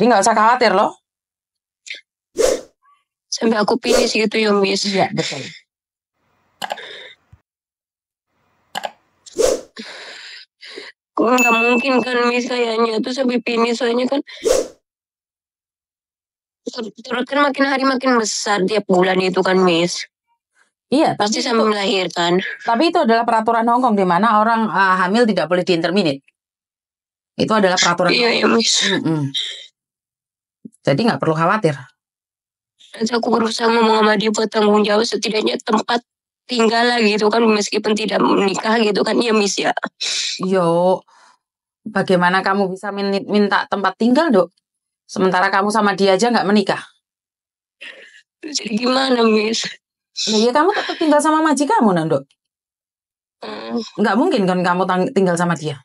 Jadi nggak usah khawatir loh. Sampai aku finish gitu ya, Miss. Iya, betul. Kok nggak mungkin kan, Miss, kayaknya tuh sampai finish, soalnya kan terus kan makin hari makin besar tiap bulan itu kan, Miss. Iya, Pasti sampai melahirkan. Tapi itu adalah peraturan Hong Kong di mana orang hamil tidak boleh diinterminate. Itu adalah peraturan. Iya ya, Miss. Jadi nggak perlu khawatir. Nanti aku berusaha ngomong sama dia buat tanggung jawab, setidaknya tempat tinggal lah gitu kan, meskipun tidak menikah gitu kan ya, Miss ya. Yo, bagaimana kamu bisa minta tempat tinggal, Dok? Sementara kamu sama dia aja nggak menikah. Jadi gimana, Miss? Nah, ya kamu tetap tinggal sama majikanmu, Dok. Nggak mungkin kan kamu tinggal sama dia.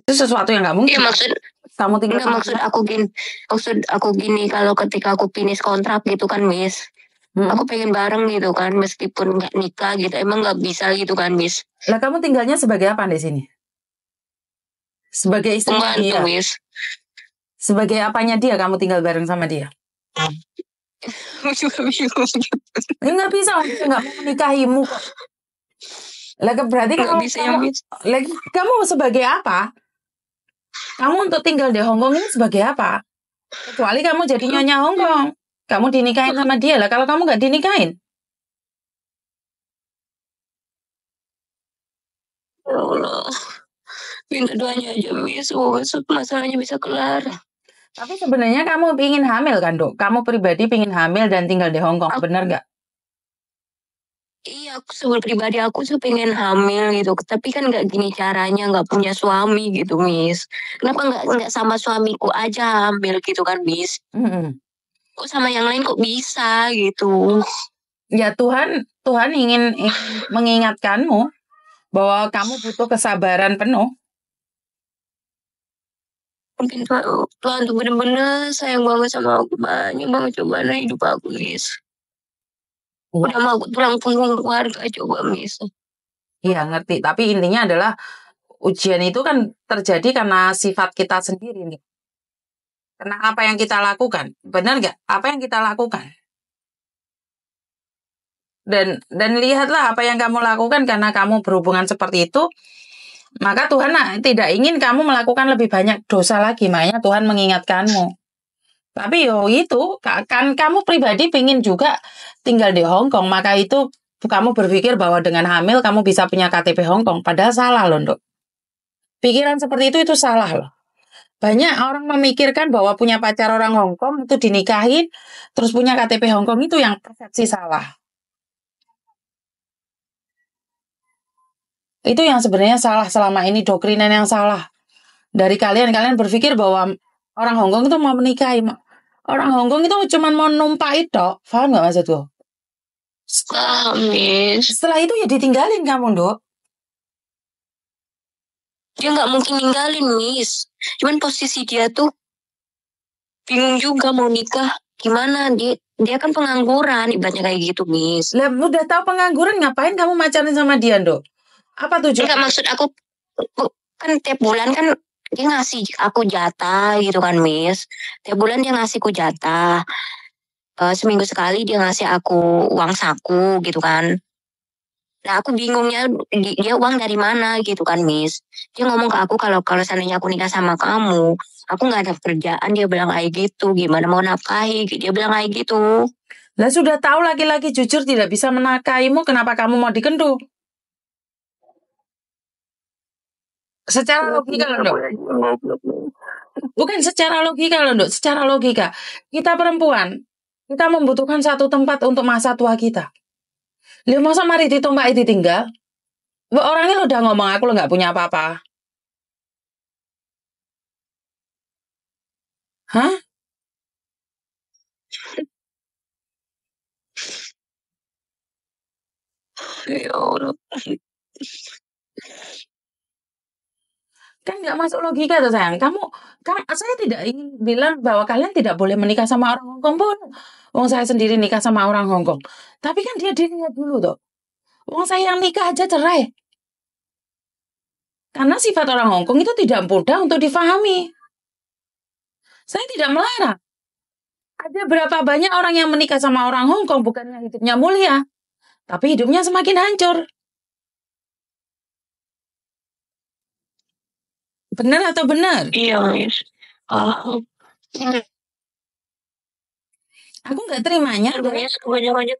Itu sesuatu yang nggak mungkin. Iya, kamu tinggal. Maksud aku gini, kalau ketika aku finish kontrak gitu kan, Miss, aku pengen bareng gitu kan, meskipun nggak nikah gitu, emang nggak bisa gitu kan, Miss? Lah kamu tinggalnya sebagai apa di sini? Sebagai istri dia, Miss. Sebagai apanya dia kamu tinggal bareng sama dia? Juga bingung. Nggak bisa, nggak mau menikahimu kok. Lah berarti kamu sebagai apa? Kamu untuk tinggal di Hong Kong ini sebagai apa? Kecuali kamu jadi nyonya Hong Kong, kamu dinikahin sama dia lah. Kalau kamu nggak dinikahin, ya Allah, minta doanya aja, Miss, semoga masalahnya bisa kelar. Tapi sebenarnya kamu ingin hamil kan, Dok? Kamu pribadi ingin hamil dan tinggal di Hong Kong, benar nggak? Iya, aku sebagai pribadi aku tuh pengen hamil gitu, tapi kan nggak gini caranya, nggak punya suami gitu, Miss. Kenapa nggak sama suamiku aja hamil gitu kan, Miss? Kok sama yang lain kok bisa gitu? Ya Tuhan ingin mengingatkanmu bahwa kamu butuh kesabaran penuh. Mungkin Tuhan tuh bener-bener sayang banget sama aku, banyak banget cobaan hidup aku, Miss. Udah mau tulang punggung keluarga coba, Miss. Iya, ngerti. Tapi intinya adalah ujian itu kan terjadi karena sifat kita sendiri nih. Karena apa yang kita lakukan, benar nggak? Apa yang kita lakukan? Dan lihatlah apa yang kamu lakukan karena kamu berhubungan seperti itu. Maka Tuhan tidak ingin kamu melakukan lebih banyak dosa lagi. Makanya Tuhan mengingatkanmu. Tapi itu kan kamu pribadi pengen juga tinggal di Hong Kong. Maka itu kamu berpikir bahwa dengan hamil kamu bisa punya KTP Hong Kong. Padahal salah loh, Dok. Pikiran seperti itu salah loh. Banyak orang memikirkan bahwa punya pacar orang Hong Kong itu dinikahin, terus punya KTP Hong Kong, itu yang persepsi salah. Itu yang sebenarnya salah selama ini, doktrinan yang salah. Dari kalian berpikir bahwa orang Hong Kong itu mau menikahi. Orang Hong Kong itu cuma mau numpak itu. Paham nggak maksudku? Setelah itu ya ditinggalin kamu, Dok. Dia nggak mungkin ninggalin, Miss. Cuman posisi dia tuh bingung juga mau nikah. Gimana? Dia kan pengangguran, ibaratnya kayak gitu, Miss. Lah udah tahu pengangguran, ngapain kamu macarin sama dia, Dok? Apa tujuan? Enggak, maksud aku kan tiap bulan kan dia ngasih aku jatah gitu kan, Miss. Tiap bulan dia ngasih aku jatah. Seminggu sekali dia ngasih aku uang saku gitu kan. Nah, aku bingungnya dia uang dari mana gitu kan, Miss. Dia ngomong ke aku kalau seandainya aku nikah sama kamu, aku nggak ada kerjaan, dia bilang kayak gitu. Gimana mau nafkahi? Dia bilang kayak gitu. Lah sudah tahu laki-laki jujur tidak bisa menafkahimu, kenapa kamu mau dikendu? Secara logika loh, Dok. Bukan secara logika loh, Dok. Secara logika. Kita perempuan, kita membutuhkan satu tempat untuk masa tua kita. Lihat masa mari ditumpah ditinggal. Orangnya lo udah ngomong aku lo nggak punya apa-apa. Hah? Ya Allah. Kan nggak masuk logika tuh, sayang. Saya tidak ingin bilang bahwa kalian tidak boleh menikah sama orang Hong Kong pun. Saya sendiri nikah sama orang Hong Kong. Tapi kan dia dirinya dulu tuh. Saya yang nikah aja cerai. Karena sifat orang Hong Kong itu tidak mudah untuk difahami. Saya tidak melarang. Ada berapa banyak orang yang menikah sama orang Hong Kong bukannya hidupnya mulia, tapi hidupnya semakin hancur. Benar atau benar? Iya, Miss. Aku nggak terimanya. Miss, kebanyakannya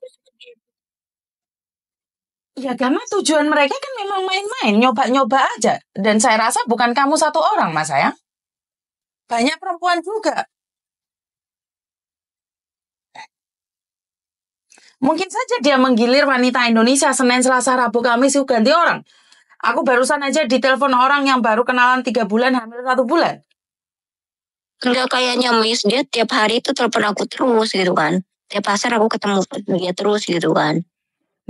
Ya karena tujuan mereka kan memang main-main, nyoba-nyoba aja. Dan saya rasa bukan kamu satu orang, Mas sayang. Banyak perempuan juga. Mungkin saja dia menggilir wanita Indonesia Senin, Selasa, Rabu, Kamis itu ganti orang. Aku barusan aja ditelepon orang yang baru kenalan 3 bulan, hamil 1 bulan. Enggak, kayaknya Miss, dia tiap hari itu telepon aku terus gitu kan. Tiap pasar aku ketemu dia terus gitu kan.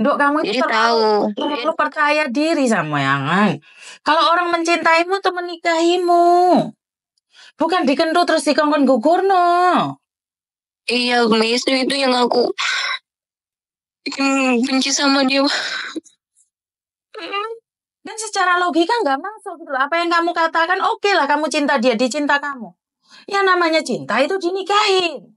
Dok, kamu itu Jadi tahu. terlalu percaya diri sama yang. Kalau orang mencintaimu tuh menikahimu. Bukan dikentut terus dikongkon gugurno. Iya, Miss, itu yang aku bikin benci sama dia. Dan secara logika nggak masuk gitu. Apa yang kamu katakan, oke lah kamu cinta dia, dia cinta kamu. Yang namanya cinta itu dinikahin.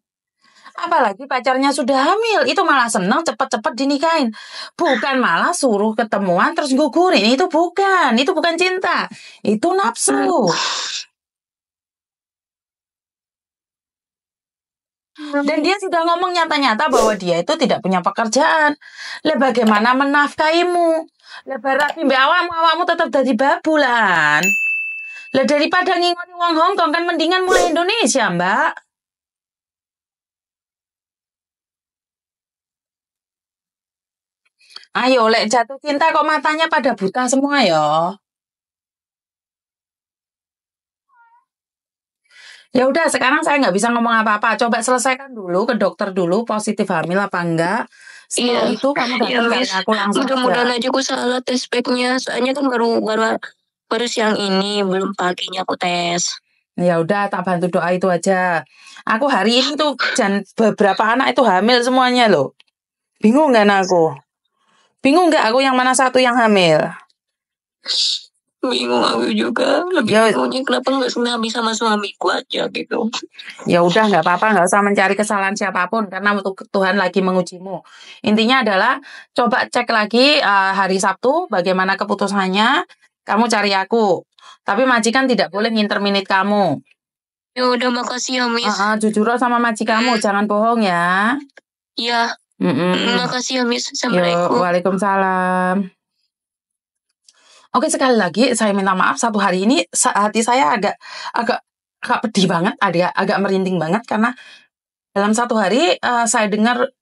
Apalagi pacarnya sudah hamil, itu malah senang cepet-cepet dinikahin. Bukan malah suruh ketemuan terus gugurin. Itu bukan cinta. Itu nafsu. Dan dia sudah ngomong nyata-nyata bahwa dia itu tidak punya pekerjaan. Lah bagaimana menafkahimu? Lah barat mbak awakmu tetap jadi babulan. Lah daripada ngingoni wong Hong Kong kan mendingan mulai Indonesia, Mbak. Ayo, lek jatuh cinta kok matanya pada buta semua ya. Ya udah, sekarang saya nggak bisa ngomong apa-apa. Coba selesaikan dulu ke dokter dulu, positif hamil apa enggak. Setelah itu kamu datang cari aku langsung. Mudah-mudahan aja aku salah tes speknya. Soalnya kan baru siang ini, belum paginya aku tes. Ya udah, tak bantu doa itu aja. Aku hari ini tuh dan beberapa anak itu hamil semuanya loh. Bingung kan aku? Bingung nggak aku yang mana satu yang hamil? Bingung aku juga. Lebih bingungnya kenapa nggak suami sama suamiku aja gitu. Ya udah, nggak apa-apa, nggak usah mencari kesalahan siapapun karena Tuhan lagi mengujimu. Intinya adalah coba cek lagi hari Sabtu bagaimana keputusannya. Kamu cari aku. Tapi majikan tidak boleh nginterminate kamu. Ya udah, makasih ya Miss. Jujur sama majikanmu, jangan bohong ya. Iya. Makasih ya Miss. Assalamualaikum. Waalaikumsalam. Oke, sekali lagi saya minta maaf, satu hari ini hati saya agak pedih banget, agak merinding banget karena dalam satu hari saya dengar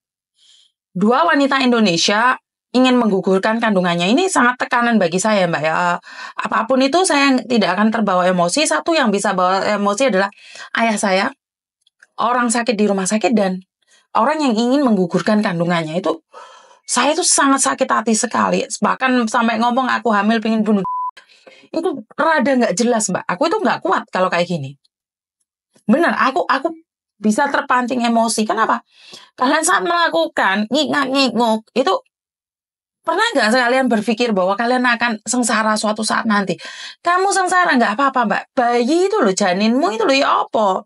2 wanita Indonesia ingin menggugurkan kandungannya. Ini sangat tekanan bagi saya, Mbak ya. Apapun itu saya tidak akan terbawa emosi. Satu yang bisa bawa emosi adalah ayah saya, orang sakit di rumah sakit, dan orang yang ingin menggugurkan kandungannya. Itu saya itu sangat sakit hati sekali. Bahkan sampai ngomong aku hamil pengen bunuh. Itu rada nggak jelas, Mbak. Aku itu nggak kuat kalau kayak gini. Benar, aku bisa terpancing emosi. Kenapa? Kalian saat melakukan ngik-ngik itu pernah nggak sekalian berpikir bahwa kalian akan sengsara suatu saat nanti? Kamu sengsara nggak apa-apa, Mbak. Bayi itu loh, janinmu itu loh, ya apa?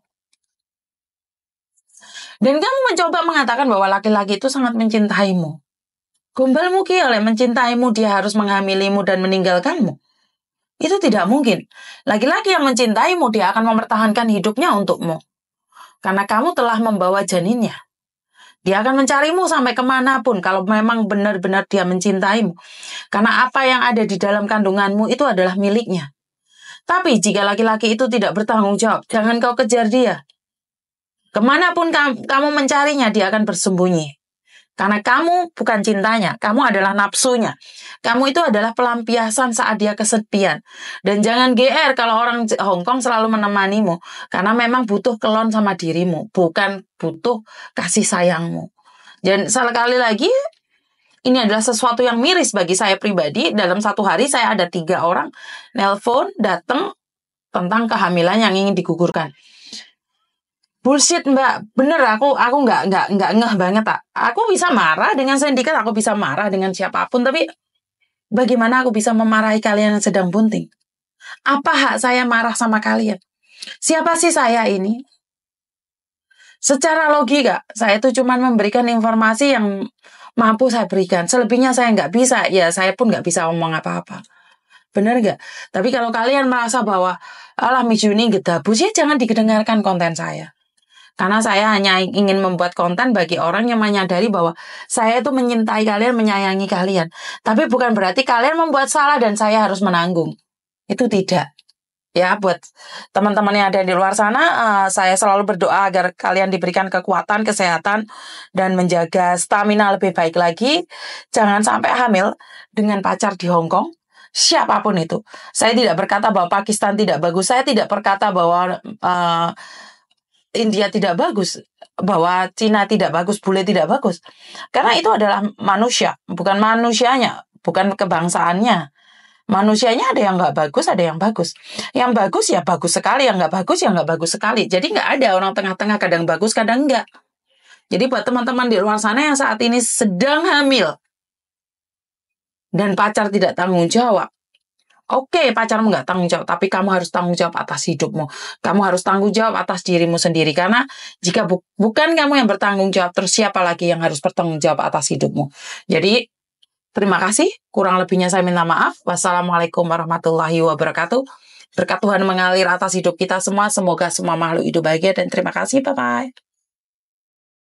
Dan kamu mencoba mengatakan bahwa laki-laki itu sangat mencintaimu. Gombalmu ki oleh mencintaimu, dia harus menghamilimu dan meninggalkanmu. Itu tidak mungkin. Laki-laki yang mencintaimu, dia akan mempertahankan hidupnya untukmu. Karena kamu telah membawa janinnya. Dia akan mencarimu sampai kemanapun kalau memang benar-benar dia mencintaimu. Karena apa yang ada di dalam kandunganmu itu adalah miliknya. Tapi jika laki-laki itu tidak bertanggung jawab, jangan kau kejar dia. Kemanapun kamu mencarinya, dia akan bersembunyi. Karena kamu bukan cintanya, kamu adalah nafsunya. Kamu itu adalah pelampiasan saat dia kesepian. Dan jangan GR kalau orang Hong Kong selalu menemanimu. Karena memang butuh kelon sama dirimu, bukan butuh kasih sayangmu. Dan sekali lagi, ini adalah sesuatu yang miris bagi saya pribadi. Dalam satu hari saya ada 3 orang nelpon datang tentang kehamilan yang ingin digugurkan. Bullshit, Mbak. Bener, aku nggak ngeh banget, tak. Aku bisa marah dengan sindikat, aku bisa marah dengan siapapun, tapi bagaimana aku bisa memarahi kalian yang sedang bunting? Apa hak saya marah sama kalian? Siapa sih saya ini? Secara logika, saya itu cuma memberikan informasi yang mampu saya berikan. Selebihnya saya nggak bisa. Ya, saya pun nggak bisa ngomong apa-apa. Bener nggak? Tapi kalau kalian merasa bahwa alah Miss Yuni gedabus, ya jangan didengarkan konten saya. Karena saya hanya ingin membuat konten bagi orang yang menyadari bahwa saya itu menyintai kalian, menyayangi kalian. Tapi bukan berarti kalian membuat salah dan saya harus menanggung. Itu tidak. Ya, buat teman-teman yang ada di luar sana, saya selalu berdoa agar kalian diberikan kekuatan, kesehatan, dan menjaga stamina lebih baik lagi. Jangan sampai hamil dengan pacar di Hong Kong. Siapapun itu. Saya tidak berkata bahwa Pakistan tidak bagus. Saya tidak berkata bahwa India tidak bagus, bahwa Cina tidak bagus, bule tidak bagus. Karena itu adalah manusia, bukan manusianya, bukan kebangsaannya. Manusianya ada yang nggak bagus, ada yang bagus. Yang bagus ya bagus sekali, yang nggak bagus ya nggak bagus sekali. Jadi nggak ada orang tengah-tengah, kadang bagus, kadang enggak. Jadi buat teman-teman di luar sana yang saat ini sedang hamil dan pacar tidak tanggung jawab, oke, pacarmu nggak tanggung jawab, tapi kamu harus tanggung jawab atas hidupmu. Kamu harus tanggung jawab atas dirimu sendiri. Karena jika bukan kamu yang bertanggung jawab, terus siapa lagi yang harus bertanggung jawab atas hidupmu? Jadi, terima kasih. Kurang lebihnya saya minta maaf. Wassalamualaikum warahmatullahi wabarakatuh. Berkat Tuhan mengalir atas hidup kita semua. Semoga semua makhluk hidup bahagia dan terima kasih. Bye-bye.